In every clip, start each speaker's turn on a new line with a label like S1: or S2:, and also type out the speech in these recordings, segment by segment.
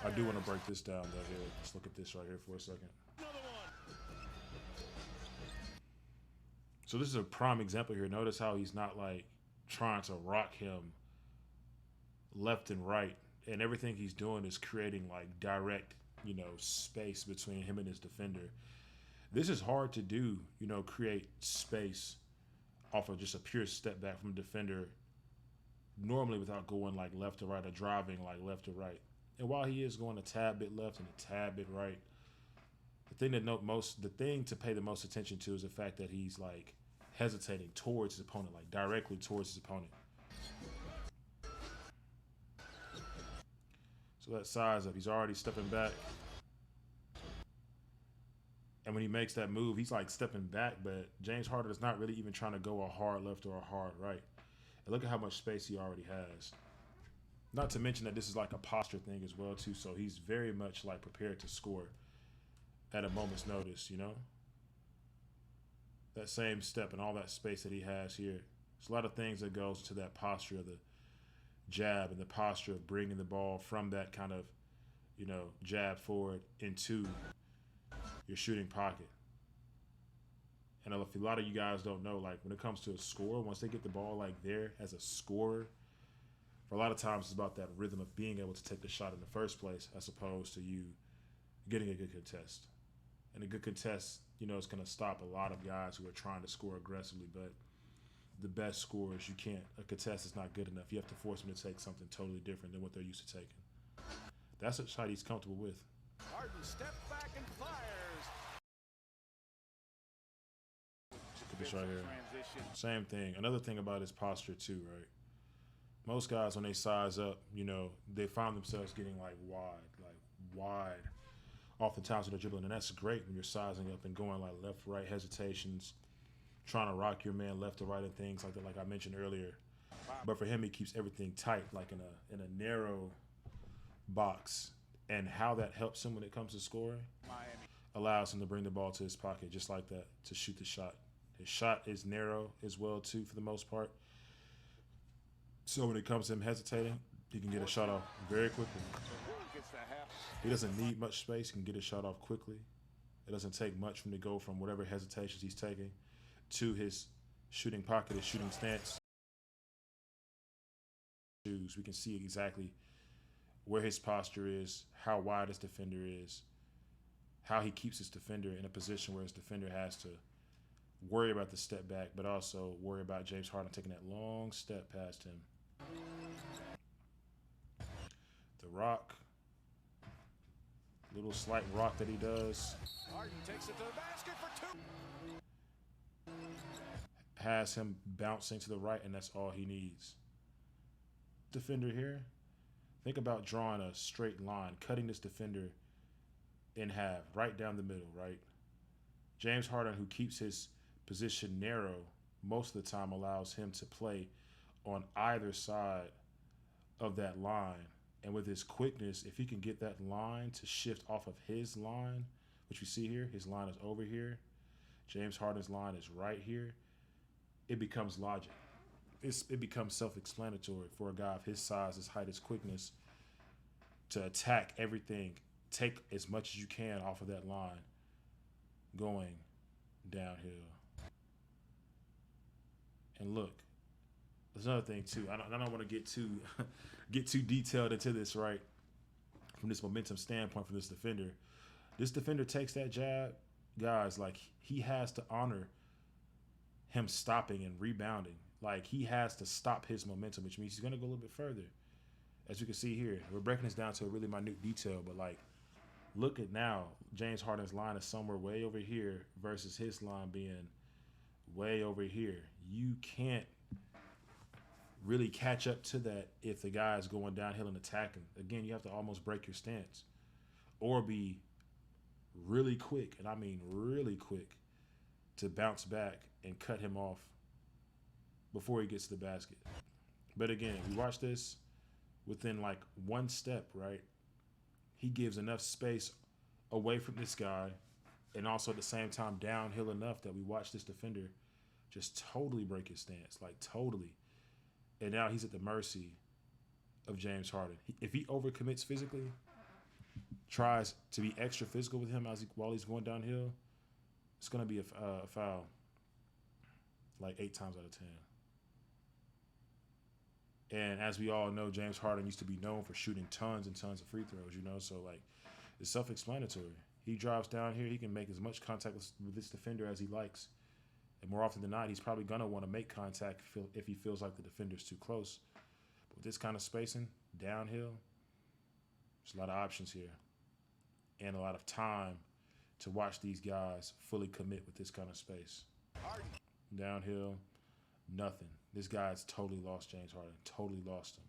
S1: I do want to break this down though here. Let's look at this right here for a second. So this is a prime example here. Notice how he's not like trying to rock him left and right, and everything he's doing is creating like direct, space between him and his defender. This is hard to do, create space off of just a pure step back from a defender normally without going like left to right or driving like left to right. And while he is going a tad bit left and a tad bit right, the thing to pay the most attention to is the fact that he's like hesitating towards his opponent, like directly towards his opponent. So that size up, he's already stepping back. And when he makes that move, he's like stepping back, but James Harden is not really even trying to go a hard left or a hard right. And look at how much space he already has. Not to mention that this is like a posture thing as well too, so he's very much like prepared to score at a moment's notice, That same step and all that space that he has here. There's a lot of things that goes to that posture of the jab and the posture of bringing the ball from that kind of, jab forward into your shooting pocket. And if a lot of you guys don't know, like when it comes to a score, once they get the ball like there as a scorer, for a lot of times it's about that rhythm of being able to take the shot in the first place as opposed to you getting a good contest. And a good contest, is going to stop a lot of guys who are trying to score aggressively, but the best scorers, you can't. A contest is not good enough. You have to force them to take something totally different than what they're used to taking. That's a shot he's comfortable with.
S2: Harden steps back and fires.
S1: This right here. Same thing. Another thing about his posture too, right? Most guys when they size up, they find themselves getting like wide off the times of the dribbling, and that's great when you're sizing up and going like left, right hesitations, trying to rock your man left to right and things like that, like I mentioned earlier. But for him, he keeps everything tight, like in a narrow box, and how that helps him when it comes to scoring allows him to bring the ball to his pocket just like that to shoot the shot. His shot is narrow as well too for the most part. So when it comes to him hesitating, he can get a shot off very quickly. He doesn't need much space. He can get a shot off quickly. It doesn't take much for him to go from whatever hesitations he's taking to his shooting pocket, his shooting stance. We can see exactly where his posture is, how wide his defender is, how he keeps his defender in a position where his defender has to worry about the step back, but also worry about James Harden taking that long step past him. The rock. Little slight rock that he does.
S2: Harden takes it to the basket for two.
S1: Has him bouncing to the right, and that's all he needs. Defender here. Think about drawing a straight line, cutting this defender in half, right down the middle, right? James Harden, who keeps his position narrow most of the time, allows him to play on either side of that line. And with his quickness, if he can get that line to shift off of his line, which we see here, his line is over here. James Harden's line is right here. It becomes logic. It becomes self-explanatory for a guy of his size, his height, his quickness to attack everything, take as much as you can off of that line going downhill. And look, there's another thing too. I don't want to get too detailed into this, right? From this momentum standpoint, from this defender. This defender takes that jab, guys, like he has to honor him stopping and rebounding. Like he has to stop his momentum, which means he's gonna go a little bit further. As you can see here, we're breaking this down to a really minute detail, but like look at now, James Harden's line is somewhere way over here versus his line being way over here. You can't really catch up to that if the guy is going downhill and attacking. Again, you have to almost break your stance or be really quick, and I mean really quick, to bounce back and cut him off before he gets to the basket. But again, we watch this within like one step, right? He gives enough space away from this guy and also at the same time downhill enough that we watch this defender just totally break his stance, like totally. And now he's at the mercy of James Harden. If he overcommits physically, tries to be extra physical with him while he's going downhill, it's going to be a foul like 8 times out of 10. And as we all know, James Harden used to be known for shooting tons and tons of free throws, you know, so like it's self-explanatory. He drives down here, he can make as much contact with this defender as he likes. And more often than not, he's probably going to want to make contact if he feels like the defender's too close. But with this kind of spacing, downhill, there's a lot of options here. And a lot of time to watch these guys fully commit with this kind of space. Downhill, nothing. This guy's totally lost James Harden. Totally lost him.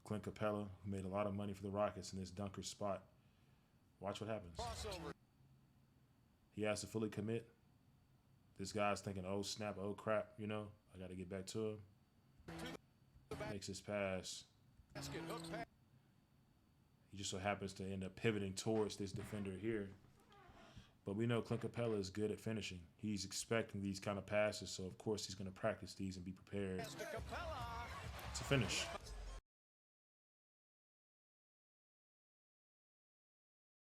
S1: Clint Capella, who made a lot of money for the Rockets in this dunker spot. Watch what happens. He has to fully commit. This guy's thinking, oh, snap, oh, crap, you know. I got to get back to him. Makes his pass. He just so happens to end up pivoting towards this defender here. But we know Clint Capella is good at finishing. He's expecting these kind of passes, so of course he's going to practice these and be prepared to finish.